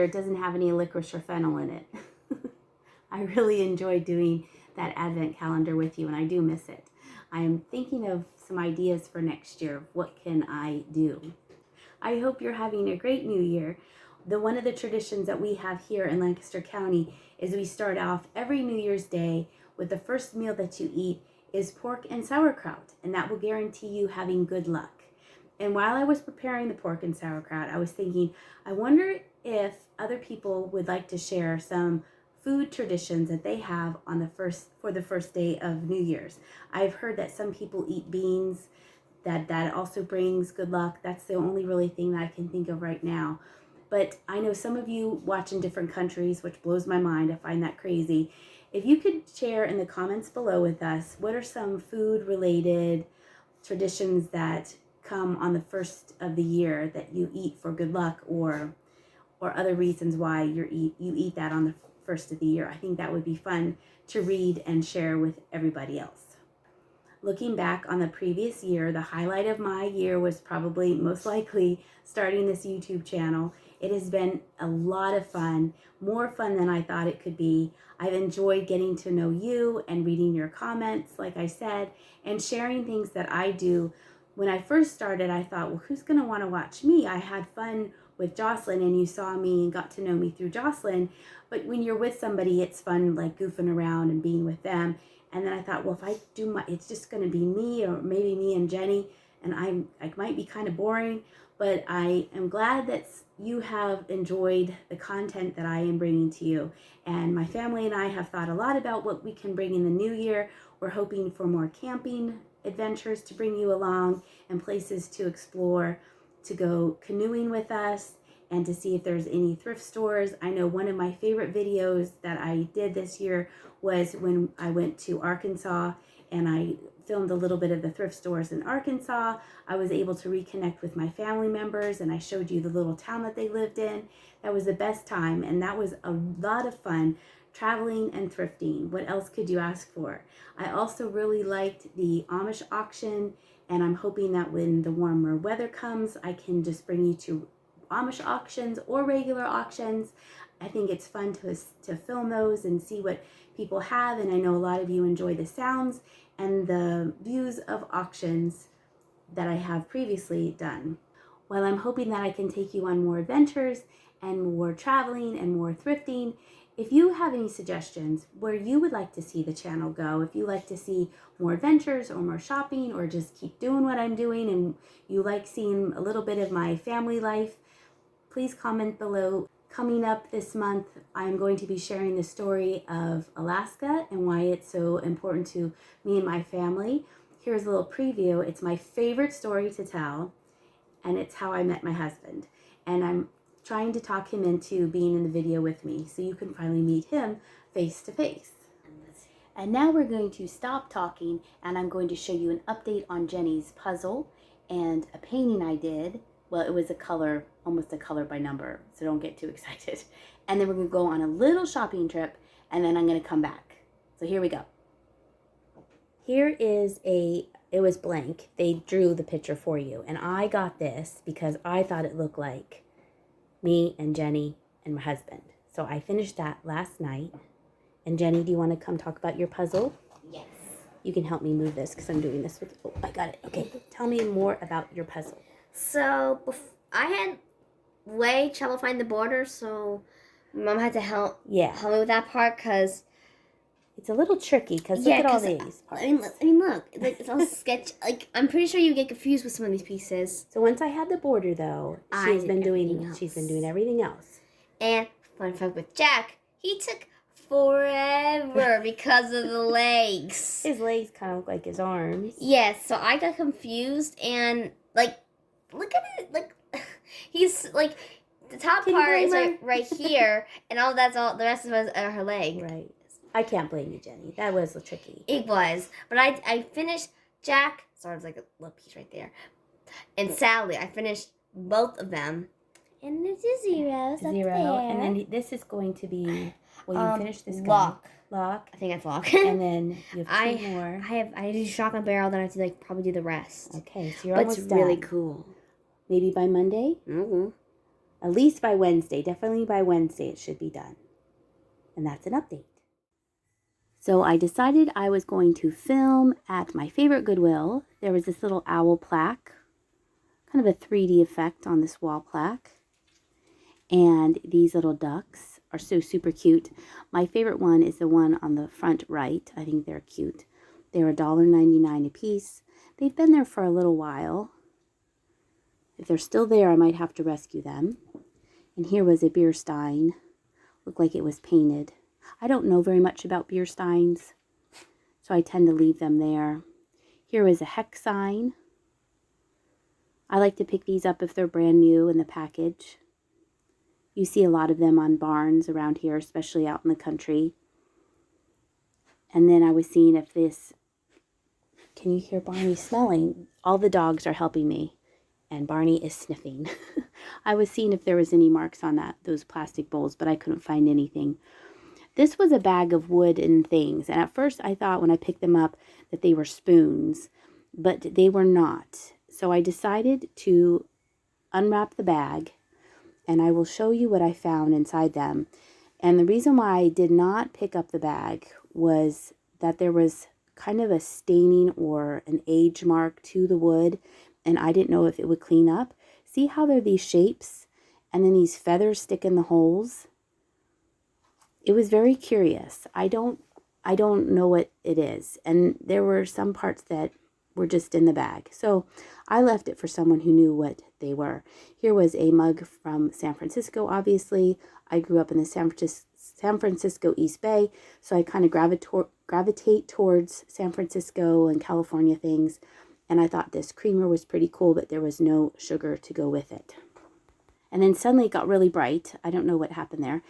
year it doesn't have any licorice or fennel in it. I really enjoy doing that Advent calendar with you, and I do miss it. I am thinking of some ideas for next year. What can I do? I hope you're having a great new year. One of the traditions that we have here in Lancaster County is we start off every New Year's Day with the first meal that you eat is pork and sauerkraut, and that will guarantee you having good luck. And while I was preparing the pork and sauerkraut, I was thinking, I wonder if other people would like to share some food traditions that they have for the first day of New Year's. I've heard that some people eat beans, that also brings good luck. That's the only really thing that I can think of right now. But I know some of you watch in different countries, which blows my mind. I find that crazy. If you could share in the comments below with us, what are some food-related traditions that come on the first of the year that you eat for good luck, or other reasons why you eat that on the first of the year? I think that would be fun to read and share with everybody else. Looking back on the previous year, the highlight of my year was probably most likely starting this YouTube channel. It has been a lot of fun, more fun than I thought it could be. I've enjoyed getting to know you and reading your comments, like I said, and sharing things that I do. When I first started, I thought, well, who's going to want to watch me? I had fun with Jocelyn, and you saw me and got to know me through Jocelyn. But when you're with somebody, it's fun, like goofing around and being with them. And then I thought, well, if I do it's just going to be me, or maybe me and Jenny, and I might be kind of boring. But I am glad that you have enjoyed the content that I am bringing to you. And my family and I have thought a lot about what we can bring in the new year. We're hoping for more camping adventures to bring you along, and places to explore, to go canoeing with us, and to see if there's any thrift stores. I know one of my favorite videos that I did this year was when I went to Arkansas, and I filmed a little bit of the thrift stores in Arkansas. I was able to reconnect with my family members, and I showed you the little town that they lived in. That was the best time, and that was a lot of fun, traveling and thrifting. What else could you ask for? I also really liked the Amish auction, and I'm hoping that when the warmer weather comes, I can just bring you to Amish auctions or regular auctions. I think it's fun to film those and see what people have, and I know a lot of you enjoy the sounds and the views of auctions that I have previously done. Well, I'm hoping that I can take you on more adventures and more traveling and more thrifting. If you have any suggestions where you would like to see the channel go, if you like to see more adventures or more shopping, or just keep doing what I'm doing and you like seeing a little bit of my family life, please comment below. Coming up this month, I'm going to be sharing the story of Alaska and why it's so important to me and my family. Here's a little preview. It's my favorite story to tell, and it's how I met my husband. And I'm trying to talk him into being in the video with me so you can finally meet him face to face. And now we're going to stop talking, and I'm going to show you an update on Jenny's puzzle and a painting I did. Well, it was almost a color by number, so don't get too excited. And then we're going to go on a little shopping trip, and then I'm going to come back. So here we go. Here is it was blank. They drew the picture for you, and I got this because I thought it looked like me and Jenny and my husband. So I finished that last night. And Jenny, do you want to come talk about your puzzle? Yes. You can help me move this because I'm doing this with, oh, I got it. Okay, tell me more about your puzzle. So I had way trouble finding the border, so Mom had to help me with that part because it's a little tricky. Because look at all these parts. I mean, look, it's all sketch. Like, I'm pretty sure you get confused with some of these pieces. So once I had the border, though, she's been doing everything else. And fun fact with Jack, he took forever because of the legs. His legs kind of look like his arms. Yes, so I got confused, and like, look at it, like, he's like, the top part is like right here, and the rest of it are her legs. Right. I can't blame you, Jenny. That was tricky. It was, but I finished Jack. Sorry, it's like a little piece right there, and Sally. I finished both of them, and there's a zero. And then this is going to be. Well, you finished this guy. Lock. I think that's lock. And then you have two more. I do shotgun barrel. Then I have to probably do the rest. Okay, so you're almost done. It's really cool. Maybe by Monday. Mm-hmm. At least by Wednesday. Definitely by Wednesday it should be done. And that's an update. So I decided I was going to film at my favorite Goodwill. There was this little owl plaque, kind of a 3D effect on this wall plaque. And these little ducks are so super cute. My favorite one is the one on the front right. I think they're cute. They're $1.99 a piece. They've been there for a little while. If they're still there, I might have to rescue them. And here was a beer stein. Looked like it was painted. I don't know very much about beer steins, so I tend to leave them there. Here is a hex sign. I like to pick these up if they're brand new in the package. You see a lot of them on barns around here, especially out in the country. And then I was seeing if this, can you hear Barney smelling? All the dogs are helping me, and Barney is sniffing. I was seeing if there was any marks on those plastic bowls, but I couldn't find anything. This was a bag of wood and things, and at first I thought when I picked them up that they were spoons, but they were not. So I decided to unwrap the bag, and I will show you what I found inside them. And the reason why I did not pick up the bag was that there was kind of a staining or an age mark to the wood, and I didn't know if it would clean up. See how there are these shapes, and then these feathers stick in the holes? It was very curious. I don't know what it is. And there were some parts that were just in the bag. So I left it for someone who knew what they were. Here was a mug from San Francisco, obviously. I grew up in the San Francisco East Bay, so I kind of gravitate towards San Francisco and California things. And I thought this creamer was pretty cool, but there was no sugar to go with it. And then suddenly it got really bright. I don't know what happened there.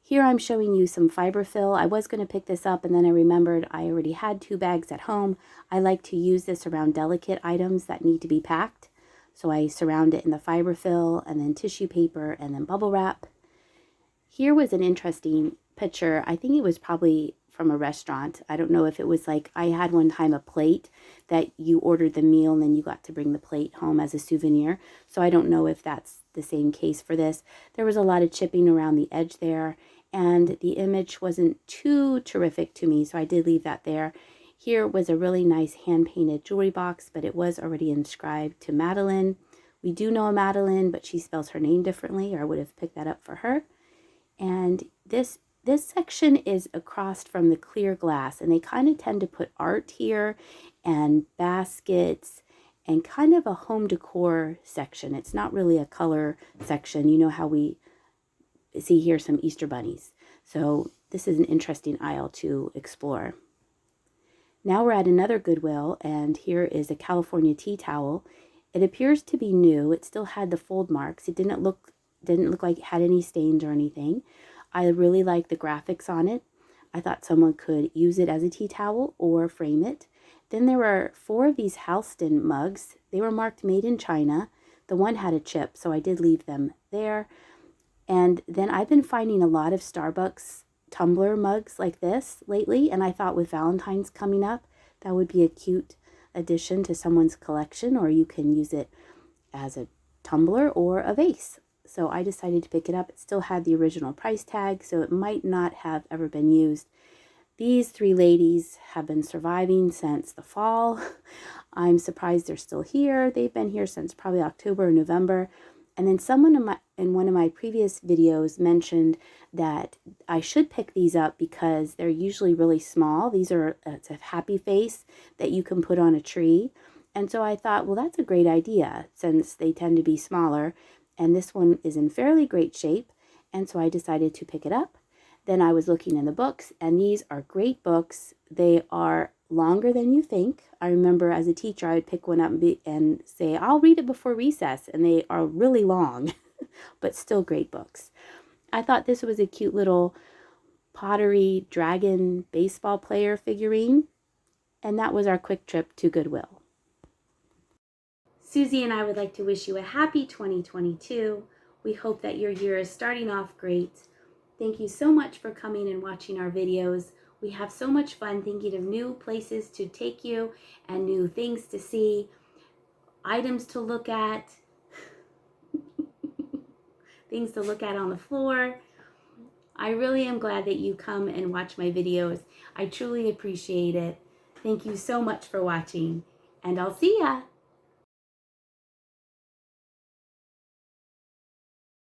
Here I'm showing you some fiberfill. I was going to pick this up, and then I remembered I already had 2 bags at home. I like to use this around delicate items that need to be packed. So I surround it in the fiberfill, and then tissue paper, and then bubble wrap. Here was an interesting picture. I think it was probably from a restaurant. I don't know if it was like, I had one time a plate that you ordered the meal and then you got to bring the plate home as a souvenir. So I don't know if that's the same case for this. There was a lot of chipping around the edge there, and the image wasn't too terrific to me, so I did leave that there. Here was a really nice hand-painted jewelry box, but it was already inscribed to Madeline. We do know a Madeline, but she spells her name differently, or I would have picked that up for her. And this section is across from the clear glass, and they kind of tend to put art here and baskets and kind of a home decor section. It's not really a color section. You know how we see here some Easter bunnies. So this is an interesting aisle to explore. Now we're at another Goodwill, and here is a California tea towel. It appears to be new. It still had the fold marks. It didn't look like it had any stains or anything. I really like the graphics on it. I thought someone could use it as a tea towel or frame it. Then there were 4 of these Halston mugs. They were marked made in China. The one had a chip, so I did leave them there. And then I've been finding a lot of Starbucks tumbler mugs like this lately, and I thought with Valentine's coming up, that would be a cute addition to someone's collection, or you can use it as a tumbler or a vase. So I decided to pick it up. It still had the original price tag, so it might not have ever been used. These 3 ladies have been surviving since the fall. I'm surprised they're still here. They've been here since probably October or November. And then someone in one of my previous videos mentioned that I should pick these up because they're usually really small. These are it's a happy face that you can put on a tree. And so I thought, well, that's a great idea since they tend to be smaller. And this one is in fairly great shape. And so I decided to pick it up. Then I was looking in the books, and these are great books. They are longer than you think. I remember as a teacher, I would pick one up and say, I'll read it before recess. And they are really long, but still great books. I thought this was a cute little pottery dragon baseball player figurine. And that was our quick trip to Goodwill. Susie and I would like to wish you a happy 2022. We hope that your year is starting off great. Thank you so much for coming and watching our videos. We have so much fun thinking of new places to take you and new things to see, items to look at. things to look at on the floor. I really am glad that you come and watch my videos. I truly appreciate it. Thank you so much for watching, and I'll see ya.